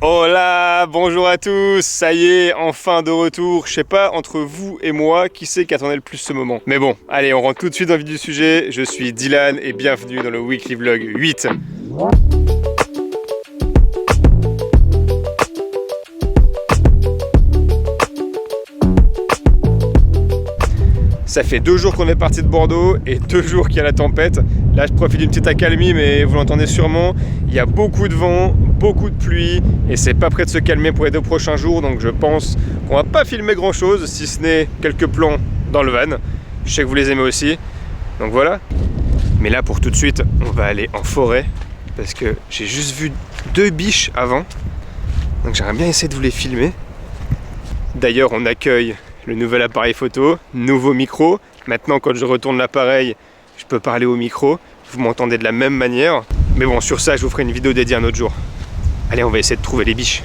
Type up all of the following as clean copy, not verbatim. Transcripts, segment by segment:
Hola, bonjour à tous, ça y est, enfin de retour. Je sais pas, entre vous et moi, qui c'est qui attendait le plus ce moment. Mais bon, allez, on rentre tout de suite dans le vif du sujet. Je suis Dylan et bienvenue dans le Weekly Vlog 8. Ça fait 2 jours qu'on est parti de Bordeaux et 2 jours qu'il y a la tempête. Là, je profite d'une petite accalmie, mais vous l'entendez sûrement. Il y a beaucoup de vent, beaucoup de pluie et c'est pas prêt de se calmer pour les 2 prochains jours. Donc je pense qu'on va pas filmer grand chose, si ce n'est quelques plans dans le van. Je sais que vous les aimez aussi. Donc voilà. Mais là, pour tout de suite, on va aller en forêt parce que j'ai juste vu 2 biches avant. Donc j'aimerais bien essayer de vous les filmer. D'ailleurs, on accueille le nouvel appareil photo, nouveau micro. Maintenant, quand je retourne l'appareil, je peux parler au micro. Vous m'entendez de la même manière. Mais bon, sur ça, je vous ferai une vidéo dédiée un autre jour. Allez, on va essayer de trouver les biches.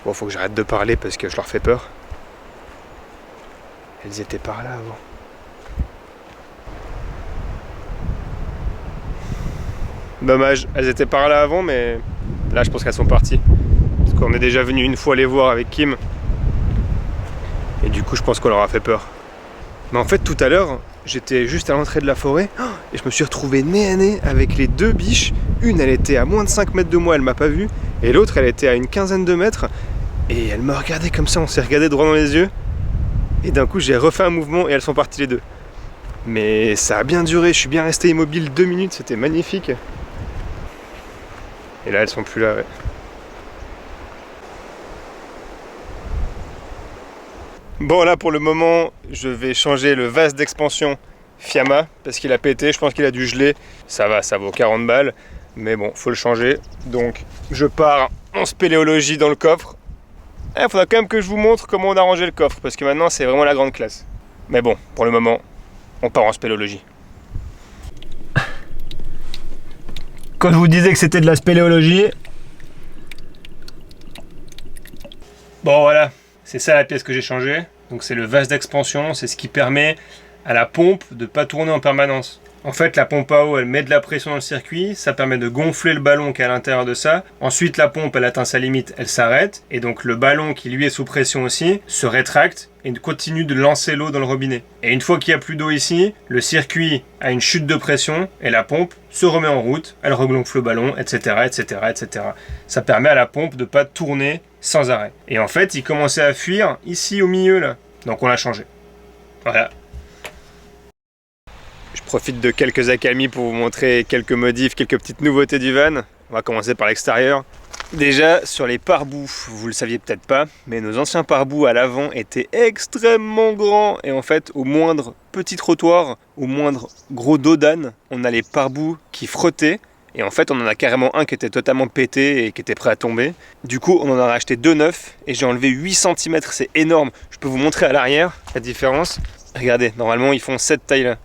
Bon, faut que j'arrête de parler parce que je leur fais peur. Elles étaient par là avant. Dommage, elles étaient par là avant, mais là, je pense qu'elles sont parties. Parce qu'on est déjà venu une fois les voir avec Kim. Et du coup, je pense qu'on leur a fait peur. Mais en fait, tout à l'heure, j'étais juste à l'entrée de la forêt et je me suis retrouvé nez à nez avec les 2 biches. Une, elle était à moins de 5 mètres de moi, elle m'a pas vu. Et l'autre, elle était à une quinzaine de mètres. Et elle me regardait comme ça, on s'est regardé droit dans les yeux. Et d'un coup, j'ai refait un mouvement et elles sont parties les 2. Mais ça a bien duré, je suis bien resté immobile 2 minutes, c'était magnifique. Et là, elles sont plus là, ouais. Bon, là pour le moment, je vais changer le vase d'expansion Fiamma parce qu'il a pété, je pense qu'il a dû geler. Ça va, ça vaut 40 balles, mais bon, faut le changer. Donc, je pars en spéléologie dans le coffre. Il faudra quand même que je vous montre comment on a rangé le coffre parce que maintenant, c'est vraiment la grande classe. Mais bon, pour le moment, on part en spéléologie. Quand je vous disais que c'était de la spéléologie... Bon, voilà. C'est ça la pièce que j'ai changée. Donc c'est le vase d'expansion, c'est ce qui permet à la pompe de ne pas tourner en permanence. En fait, la pompe à eau, elle met de la pression dans le circuit, ça permet de gonfler le ballon qui est à l'intérieur de ça. Ensuite, la pompe, elle atteint sa limite, elle s'arrête. Et donc le ballon qui lui est sous pression aussi, se rétracte et continue de lancer l'eau dans le robinet. Et une fois qu'il n'y a plus d'eau ici, le circuit a une chute de pression et la pompe se remet en route, elle regonfle le ballon, etc., etc., etc. Ça permet à la pompe de ne pas tourner sans arrêt. Et en fait, il commençait à fuir ici au milieu là. Donc on l'a changé. Voilà. Je profite de quelques accalmies pour vous montrer quelques modifs, quelques petites nouveautés du van. On va commencer par l'extérieur. Déjà, sur les pare-boues, vous le saviez peut-être pas, mais nos anciens pare-boues à l'avant étaient extrêmement grands. Et en fait, au moindre petit trottoir, au moindre gros dos d'âne, on a les pare-boues qui frottaient. Et en fait, on en a carrément un qui était totalement pété et qui était prêt à tomber. Du coup, on en a racheté 2 neufs et j'ai enlevé 8 cm, c'est énorme. Je peux vous montrer à l'arrière la différence. Regardez, normalement, ils font cette taille-là.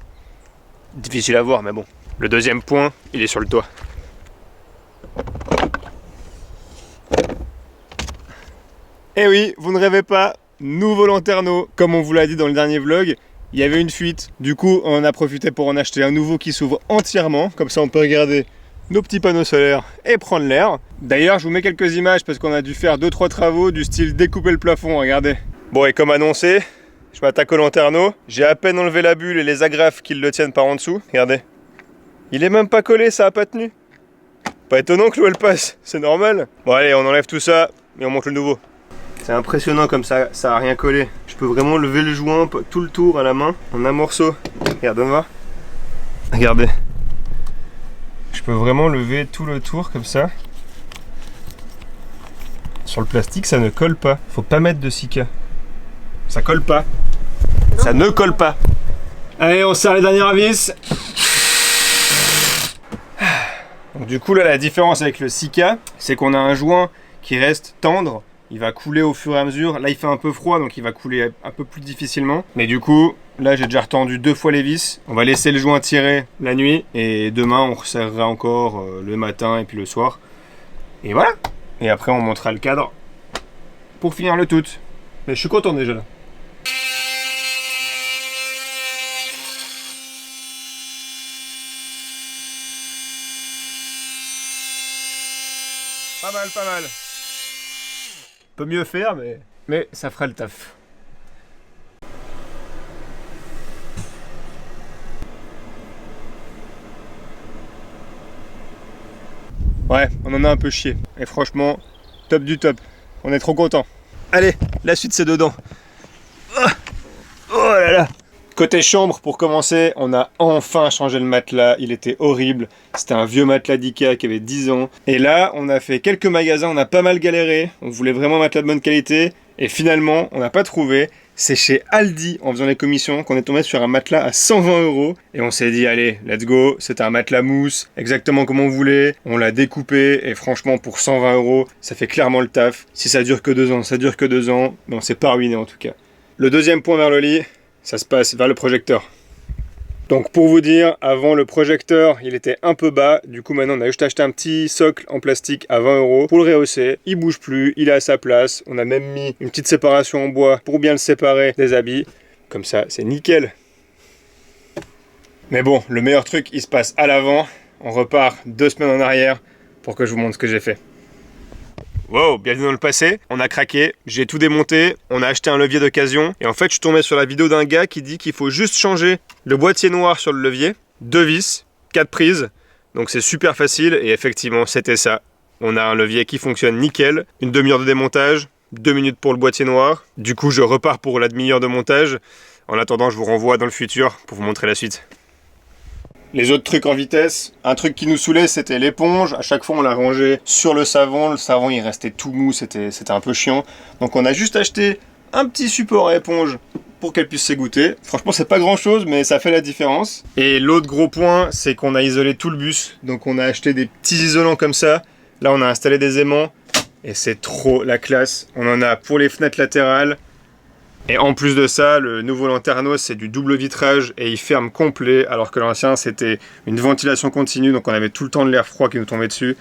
Difficile à voir, mais bon. Le deuxième point, il est sur le toit. Et oui, vous ne rêvez pas, nouveau lanterneau. Comme on vous l'a dit dans le dernier vlog, il y avait une fuite. Du coup, on en a profité pour en acheter un nouveau qui s'ouvre entièrement. Comme ça, on peut regarder nos petits panneaux solaires et prendre l'air. D'ailleurs, je vous mets quelques images parce qu'on a dû faire 2-3 travaux du style découper le plafond, regardez. Bon, et comme annoncé, je m'attaque au lanterneau. J'ai à peine enlevé la bulle et les agrafes qui le tiennent par en dessous. Regardez. Il est même pas collé, ça a pas tenu. Pas étonnant que l'eau elle passe, c'est normal. Bon allez, on enlève tout ça et on monte le nouveau. C'est impressionnant comme ça a rien collé. Je peux vraiment lever le joint tout le tour à la main en un morceau. Regarde, on va. Regardez. Je peux vraiment lever tout le tour comme ça. Sur le plastique, ça ne colle pas. Faut pas mettre de sika. Ça colle pas. Ça ne colle pas. Allez, on serre les dernières vis. Donc du coup, là, la différence avec le sika, c'est qu'on a un joint qui reste tendre. Il va couler au fur et à mesure. Là, il fait un peu froid, donc il va couler un peu plus difficilement. Mais du coup, là, j'ai déjà retendu 2 fois les vis. On va laisser le joint tirer la nuit. Et demain, on resserrera encore le matin et puis le soir. Et voilà. Et après, on montera le cadre pour finir le tout. Mais je suis content déjà là. Pas mal, pas mal. peut mieux faire, mais ça fera le taf. Ouais, on en a un peu chié. Et franchement, top du top. On est trop content. Allez, la suite c'est dedans. Oh là là. Côté chambre, pour commencer, on a enfin changé le matelas. Il était horrible. C'était un vieux matelas d'Ikea qui avait 10 ans. Et là, on a fait quelques magasins, on a pas mal galéré. On voulait vraiment un matelas de bonne qualité. Et finalement, on n'a pas trouvé. C'est chez Aldi, en faisant les commissions, qu'on est tombé sur un matelas à 120 €. Et on s'est dit, allez, let's go. C'était un matelas mousse, exactement comme on voulait. On l'a découpé. Et franchement, pour 120 €, ça fait clairement le taf. Si ça dure que 2 ans, ça dure que 2 ans. Mais on s'est pas ruiné en tout cas. Le deuxième point vers le lit, ça se passe vers le projecteur. Donc pour vous dire, avant le projecteur, il était un peu bas. Du coup maintenant on a juste acheté un petit socle en plastique à 20 € pour le rehausser. Il bouge plus, il est à sa place. On a même mis une petite séparation en bois pour bien le séparer des habits. Comme ça, c'est nickel. Mais bon, le meilleur truc, il se passe à l'avant. On repart 2 semaines en arrière pour que je vous montre ce que j'ai fait. Wow, bienvenue dans le passé, on a craqué, j'ai tout démonté, on a acheté un levier d'occasion et en fait je suis tombé sur la vidéo d'un gars qui dit qu'il faut juste changer le boîtier noir sur le levier, 2 vis, 4 prises, donc c'est super facile et effectivement c'était ça. On a un levier qui fonctionne nickel, une demi-heure de démontage, 2 minutes pour le boîtier noir, du coup je repars pour la demi-heure de montage. En attendant je vous renvoie dans le futur pour vous montrer la suite. Les autres trucs en vitesse, un truc qui nous saoulait c'était l'éponge, à chaque fois on l'a rangé sur le savon il restait tout mou, c'était un peu chiant. Donc on a juste acheté un petit support à éponge pour qu'elle puisse s'égoutter. Franchement c'est pas grand chose mais ça fait la différence. Et l'autre gros point c'est qu'on a isolé tout le bus, donc on a acheté des petits isolants comme ça. Là on a installé des aimants et c'est trop la classe. On en a pour les fenêtres latérales. Et en plus de ça, le nouveau lanterneau c'est du double vitrage et il ferme complet alors que l'ancien c'était une ventilation continue donc on avait tout le temps de l'air froid qui nous tombait dessus.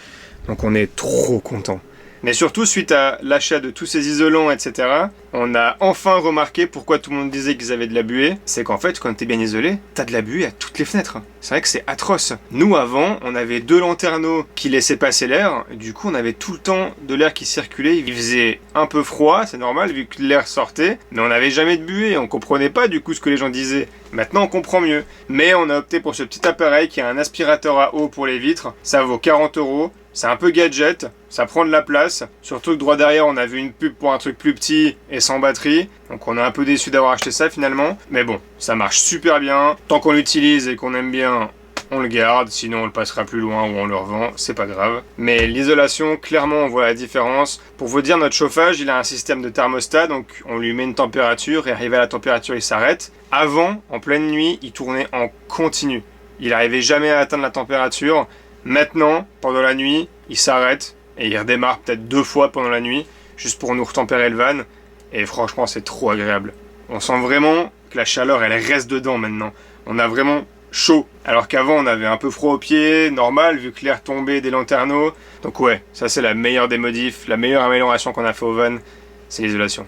Donc on est trop content. Mais surtout suite à l'achat de tous ces isolants etc. On a enfin remarqué pourquoi tout le monde disait qu'ils avaient de la buée. C'est qu'en fait quand t'es bien isolé, t'as de la buée à toutes les fenêtres. C'est vrai que c'est atroce. Nous avant on avait 2 lanterneaux qui laissaient passer l'air. Du coup on avait tout le temps de l'air qui circulait. Il faisait un peu froid, c'est normal vu que l'air sortait. Mais on n'avait jamais de buée, on comprenait pas du coup ce que les gens disaient. Maintenant on comprend mieux. Mais on a opté pour ce petit appareil qui a un aspirateur à eau pour les vitres. Ça vaut 40 €. C'est un peu gadget, ça prend de la place. Surtout que droit derrière on a vu une pub pour un truc plus petit et sans batterie. Donc on est un peu déçu d'avoir acheté ça finalement. Mais bon, ça marche super bien. Tant qu'on l'utilise et qu'on aime bien, on le garde. Sinon on le passera plus loin ou on le revend, c'est pas grave. Mais l'isolation, clairement on voit la différence. Pour vous dire, notre chauffage, il a un système de thermostat. Donc on lui met une température et arrivé à la température il s'arrête. Avant, en pleine nuit, il tournait en continu. Il n'arrivait jamais à atteindre la température. Maintenant, pendant la nuit, il s'arrête et il redémarre peut-être 2 fois pendant la nuit, juste pour nous retempérer le van. Et franchement, c'est trop agréable. On sent vraiment que la chaleur, elle reste dedans maintenant. On a vraiment chaud. Alors qu'avant, on avait un peu froid aux pieds, normal, vu que l'air tombait des lanterneaux. Donc ouais, ça c'est la meilleure des modifs, la meilleure amélioration qu'on a fait au van, c'est l'isolation.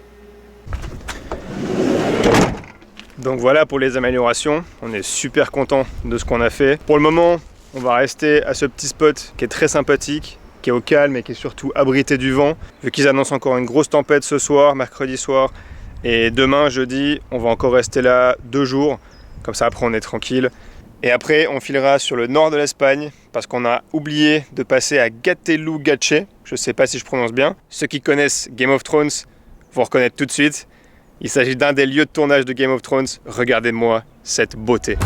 Donc voilà pour les améliorations. On est super content de ce qu'on a fait. Pour le moment, on va rester à ce petit spot qui est très sympathique, qui est au calme et qui est surtout abrité du vent. Vu qu'ils annoncent encore une grosse tempête ce soir, mercredi soir, et demain, jeudi, on va encore rester là 2 jours. Comme ça, après, on est tranquille. Et après, on filera sur le nord de l'Espagne parce qu'on a oublié de passer à Gatelugache. Je ne sais pas si je prononce bien. Ceux qui connaissent Game of Thrones vont reconnaître tout de suite. Il s'agit d'un des lieux de tournage de Game of Thrones. Regardez-moi cette beauté.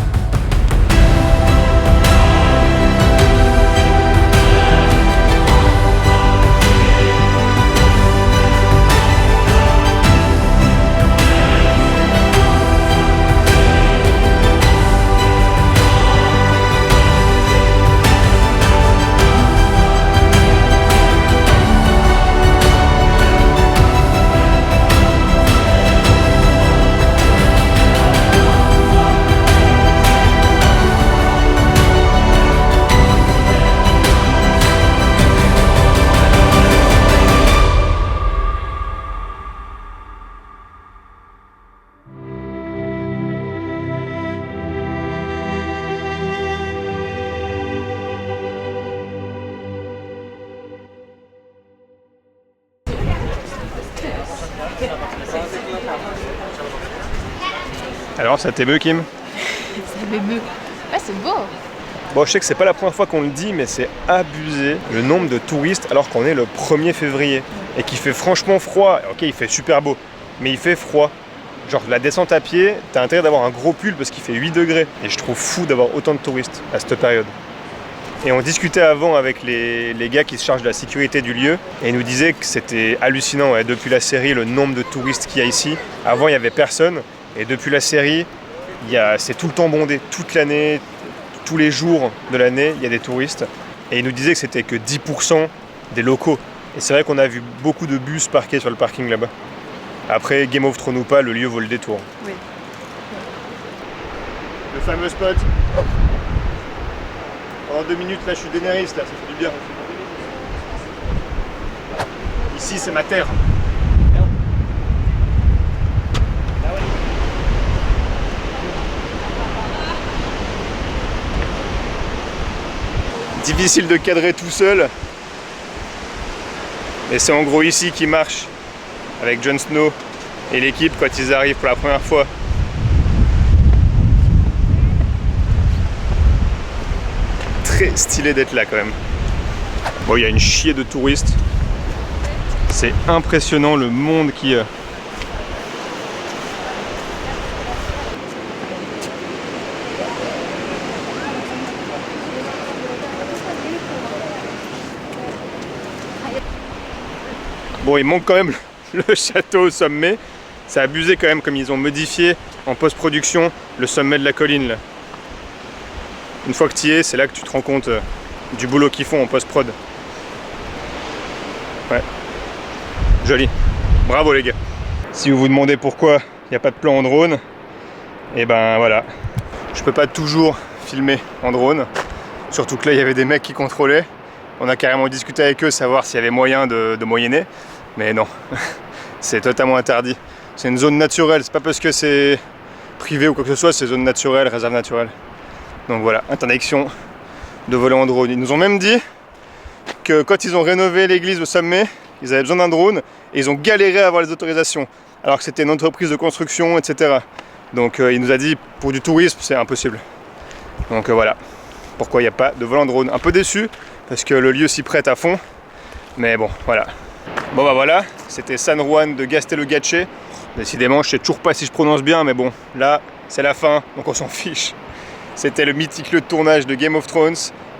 Alors, ça t'émeut, Kim? Ça m'émeut. Ouais, c'est beau. Bon, je sais que c'est pas la première fois qu'on le dit, mais c'est abusé le nombre de touristes alors qu'on est le 1er février et qu'il fait franchement froid. Ok, il fait super beau, mais il fait froid. Genre, la descente à pied, t'as intérêt d'avoir un gros pull parce qu'il fait 8 degrés. Et je trouve fou d'avoir autant de touristes à cette période. Et on discutait avant avec les gars qui se chargent de la sécurité du lieu et ils nous disaient que c'était hallucinant. Ouais, depuis la série, le nombre de touristes qu'il y a ici. Avant, il n'y avait personne. Et depuis la série, c'est tout le temps bondé, toute l'année. Tous les jours de l'année, il y a des touristes. Et ils nous disaient que c'était que 10% des locaux. Et c'est vrai qu'on a vu beaucoup de bus parqués sur le parking là-bas. Après, Game of Thrones ou pas, le lieu vaut le détour. Oui. Le fameux spot. Pendant 2 minutes, là, je suis Daenerys, là, ça fait du bien. Ici, c'est ma terre. Difficile de cadrer tout seul. Mais c'est en gros ici qui marche avec Jon Snow et l'équipe quand ils arrivent pour la première fois. Très stylé d'être là quand même. Bon, il y a une chier de touristes. C'est impressionnant le monde qui... Bon, il manque quand même le château au sommet. C'est abusé quand même comme ils ont modifié en post-production le sommet de la colline là. Une fois que tu y es, c'est là que tu te rends compte du boulot qu'ils font en post-prod. Ouais. Joli. Bravo les gars. Si vous vous demandez pourquoi il n'y a pas de plan en drone, et ben voilà. Je peux pas toujours filmer en drone. Surtout que là il y avait des mecs qui contrôlaient. On a carrément discuté avec eux, savoir s'il y avait moyen de moyenner. Mais non, c'est totalement interdit. C'est une zone naturelle, c'est pas parce que c'est privé ou quoi que ce soit, c'est zone naturelle, réserve naturelle. Donc voilà, interdiction de voler en drone. Ils nous ont même dit que quand ils ont rénové l'église au sommet, ils avaient besoin d'un drone et ils ont galéré à avoir les autorisations. Alors que c'était une entreprise de construction, etc. Donc il nous a dit, pour du tourisme, c'est impossible. Donc voilà, pourquoi il n'y a pas de vol en drone. Un peu déçu, parce que le lieu s'y prête à fond. Mais bon, voilà. Bon bah voilà, c'était San Juan de Gastelugatxe. Décidément, je sais toujours pas si je prononce bien, mais bon, là, c'est la fin, donc on s'en fiche. C'était le mythique lieu de tournage de Game of Thrones.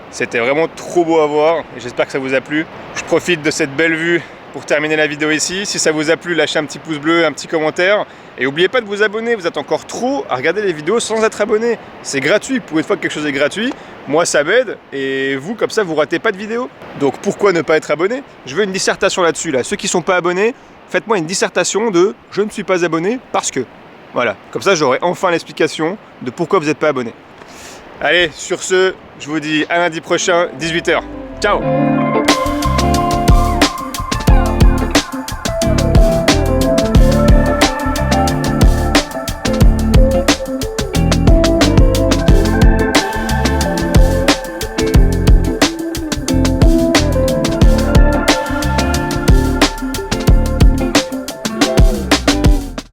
C'était vraiment trop beau à voir, et j'espère que ça vous a plu. Je profite de cette belle vue pour terminer la vidéo ici. Si ça vous a plu, lâchez un petit pouce bleu, un petit commentaire. Et n'oubliez pas de vous abonner, vous êtes encore trop à regarder les vidéos sans être abonné. C'est gratuit, pour une fois que quelque chose est gratuit, moi ça m'aide, et vous, comme ça, vous ratez pas de vidéo. Donc pourquoi ne pas être abonné? Je veux une dissertation là-dessus, là. Ceux qui sont pas abonnés, faites-moi une dissertation de « je ne suis pas abonné parce que ». Voilà, comme ça j'aurai enfin l'explication de pourquoi vous n'êtes pas abonné. Allez, sur ce, je vous dis à lundi prochain, 18 h. Ciao!